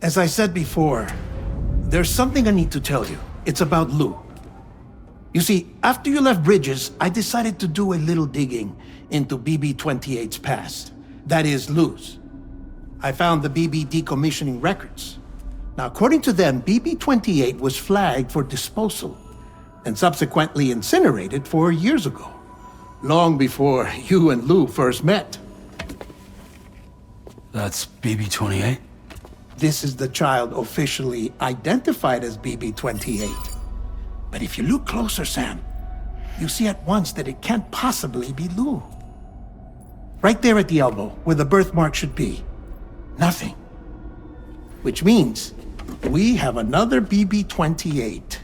As I said before, there's something I need to tell you. It's about Lou. You see, after you left Bridges, I decided to do a little digging into BB-28's past. That is, Lou's. I found the BB decommissioning records. Now, according to them, BB-28 was flagged for disposal and subsequently incinerated 4 years ago, long before you and Lou first met. That's BB-28? This is the child officially identified as BB-28. But if you look closer, Sam, you see at once that it can't possibly be Lou. Right there at the elbow, where the birthmark should be. Nothing. Which means we have another BB-28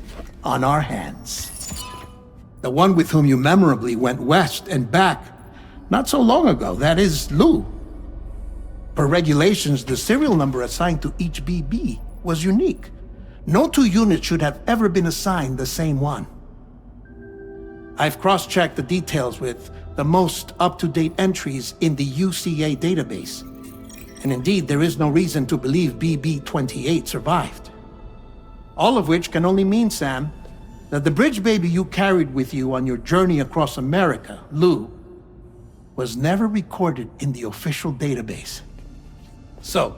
on our hands. The one with whom you memorably went west and back not so long ago, that is Lou. Per regulations, the serial number assigned to each BB was unique. No two units should have ever been assigned the same one. I've cross-checked the details with the most up-to-date entries in the UCA database. And indeed, there is no reason to believe BB-28 survived. All of which can only mean, Sam, that the bridge baby you carried with you on your journey across America, Lou, was never recorded in the official database. So,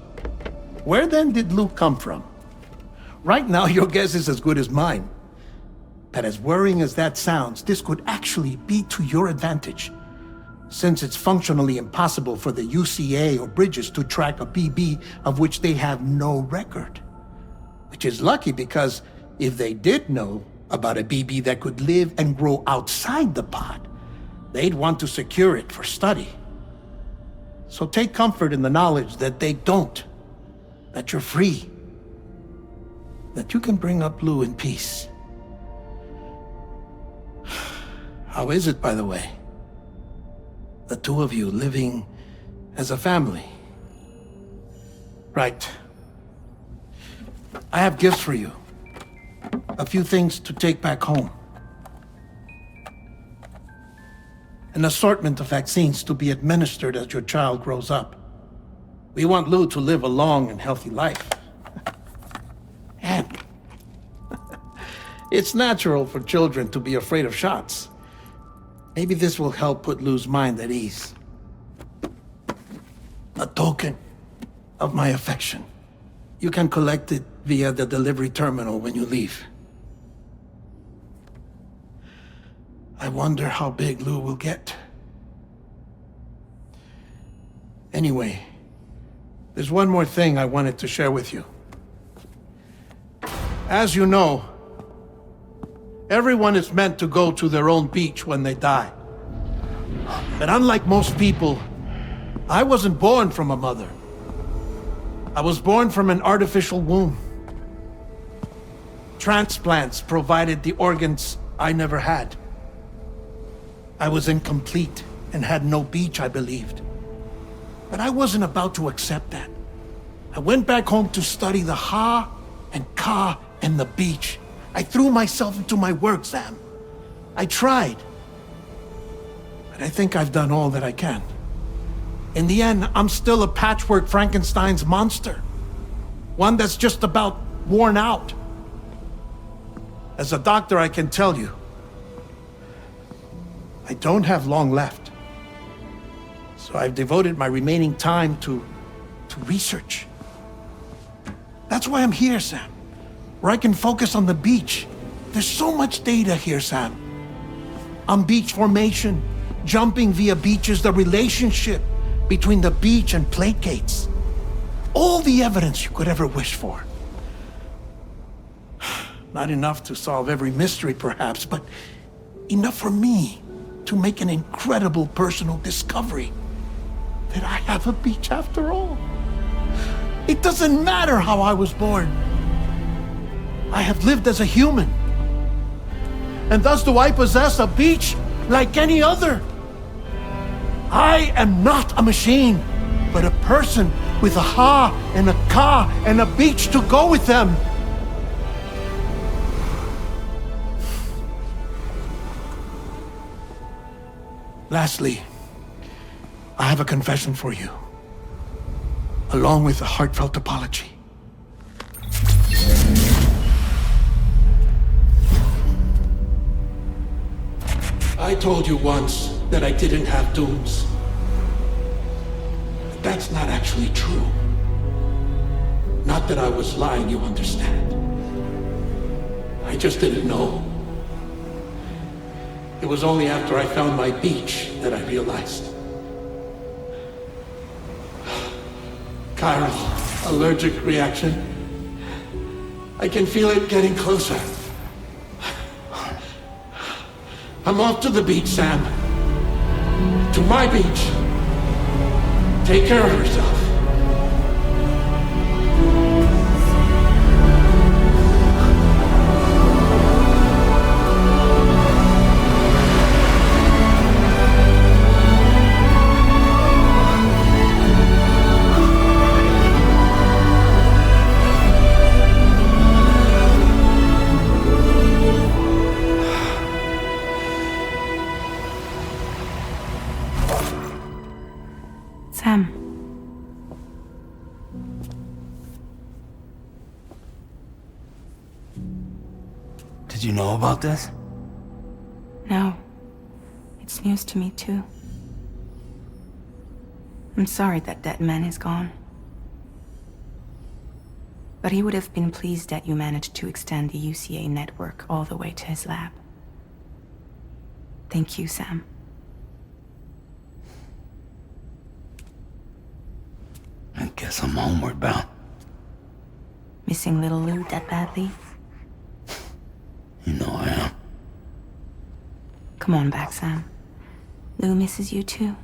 where then did Lou come from? Right now, your guess is as good as mine. But as worrying as that sounds, this could actually be to your advantage, since it's functionally impossible for the UCA or Bridges to track a BB of which they have no record. Which is lucky because if they did know about a BB that could live and grow outside the pod, they'd want to secure it for study. So take comfort in the knowledge that they don't, that you're free, that you can bring up Lou in peace. How is it, by the way? The two of you living as a family? Right. I have gifts for you. A few things to take back home. An assortment of vaccines to be administered as your child grows up. We want Lou to live a long and healthy life. And it's natural for children to be afraid of shots. Maybe this will help put Lou's mind at ease. A token of my affection. You can collect it via the delivery terminal when you leave. I wonder how big Lou will get. Anyway, there's one more thing I wanted to share with you. As you know, everyone is meant to go to their own beach when they die. But unlike most people, I wasn't born from a mother. I was born from an artificial womb. Transplants provided the organs I never had. I was incomplete and had no beach, I believed. But I wasn't about to accept that. I went back home to study the Ha and Ka and the beach. I threw myself into my work, Sam. I tried. But I think I've done all that I can. In the end, I'm still a patchwork Frankenstein's monster. One that's just about worn out. As a doctor, I can tell you, I don't have long left. So I've devoted my remaining time to research. That's why I'm here, Sam. Where I can focus on the beach. There's so much data here, Sam. On beach formation, jumping via beaches, the relationship between the beach and placates. All the evidence you could ever wish for. Not enough to solve every mystery, perhaps, but enough for me to make an incredible personal discovery that I have a beach after all. It doesn't matter how I was born. I have lived as a human. And thus do I possess a beach like any other. I am not a machine, but a person with a Ha and a Ka and a beach to go with them. Lastly, I have a confession for you, along with a heartfelt apology. told you once that I didn't have dooms. But that's not actually true. Not that I was lying, you understand. I just didn't know. It was only after I found my beach that I realized. Chiral, allergic reaction. I can feel it getting closer. I'm off to the beach, Sam. To my beach. Take care of yourself. Sam. Did you know about this? No. It's news to me, too. I'm sorry that Deadman is gone. But he would have been pleased that you managed to extend the UCA network all the way to his lab. Thank you, Sam. I guess I'm homeward bound. Missing little Lou that badly? You know I am. Come on back, Sam. Lou misses you too.